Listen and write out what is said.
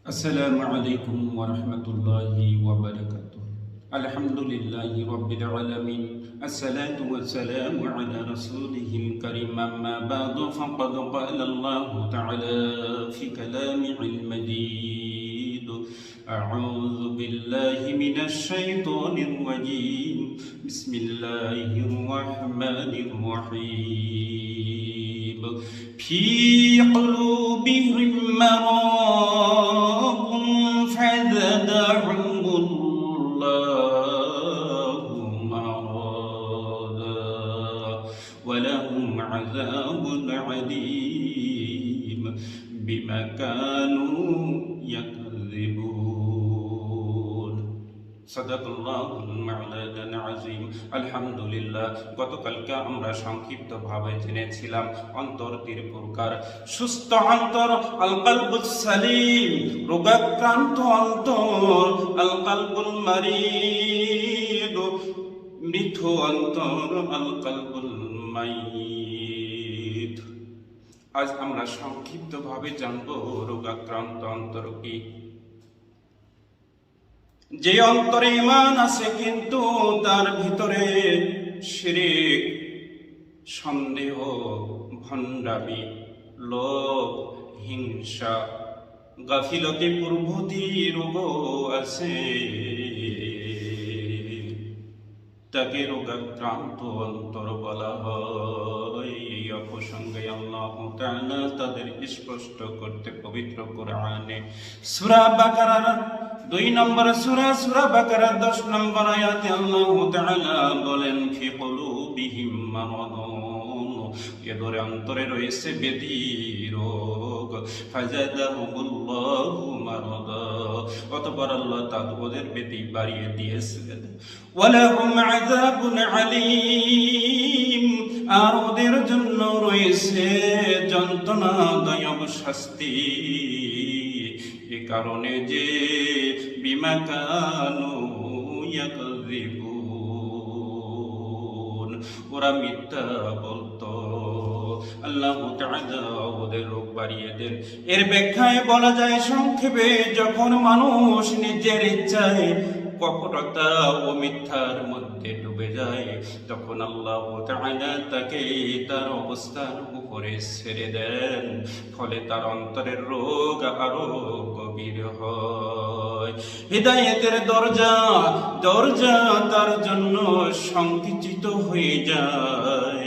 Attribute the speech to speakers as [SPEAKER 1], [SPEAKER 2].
[SPEAKER 1] السلام عليكم ورحمة الله وبركاته. الحمد لله رب العالمين. الصلاة والسلام على رسوله الكريم. أما بعد فقد قال الله تعالى في كلامه المجيد: أعوذ بالله من الشيطان الرجيم. بسم الله الرحمن الرحيم. في قلوبهم مرض فزادهم الله مرضا ولهم عذاب عليم بما كانوا يكذبون. সাদাকাল্লাহুল মাওলানা আযীম। আলহামদুলিল্লাহ, গতকালকে আমরা সংক্ষিপ্তভাবে জেনেছিলাম অন্তরটির প্রকার। সুস্থ অন্তর আল কলবুস সালিম, রোগাক্রান্ত অন্তর আল কলবুল মারিদ, মৃত অন্তর আল কলবুল মাইত। আজ আমরা সংক্ষিপ্তভাবে জানব রোগাক্রান্ত অন্তর কি। যে অন্তরে ঈমান আছে কিন্তু তার ভিতরে শিরক, সন্দেহ, ভণ্ডামি, লোভ, হিংসা, গাফিলতি প্রভৃতি রোগ আছে, তাকে রোগাক্রান্ত অন্তর বলা হয়। এই প্রসঙ্গে আল্লাহ তাআলা তাদের স্পষ্ট করতে পবিত্র কোরআনে সূরা বাকারার 2 নম্বর সূরা বাকারার 10 নম্বর আয়াতে আল্লাহ তাআলা বলেন, ফি কুলুবিহিম মারাদুন, এদের অন্তরে রয়েছে ব্যাধি রোগ, ফাযাদাহুমুল্লাহু মারাদা, অতঃপর আল্লাহ তাদের ব্যাধি বাড়িয়ে দিয়েছেন। ওয়ালাহুম আযাবুন আলীম, আর ওদের জন্য রয়েছে যন্ত্রণাদায়ক শাস্তি, এ কারণে যে বিমা কানু ইয়াকযিবুন, ওরা মিথ্যা বলতো। আল্লাহ তাআলা ওদের রোগ বাড়িয়ে দেন। এর ব্যাখ্যায় বলা যায় সংক্ষেপে, যখন মানুষ নিজের ইচ্ছায় কপটতা ও মিথ্যার মধ্যে ডুবে যায়, তখন আল্লাহ তাআলা তাকে তার অবস্থার উপরে ছেড়ে দেন, ফলে তার অন্তরের রোগ আরো গভীর হয়। হিদায়াতের দরজা তার জন্য সংকুচিত হয়ে যায়।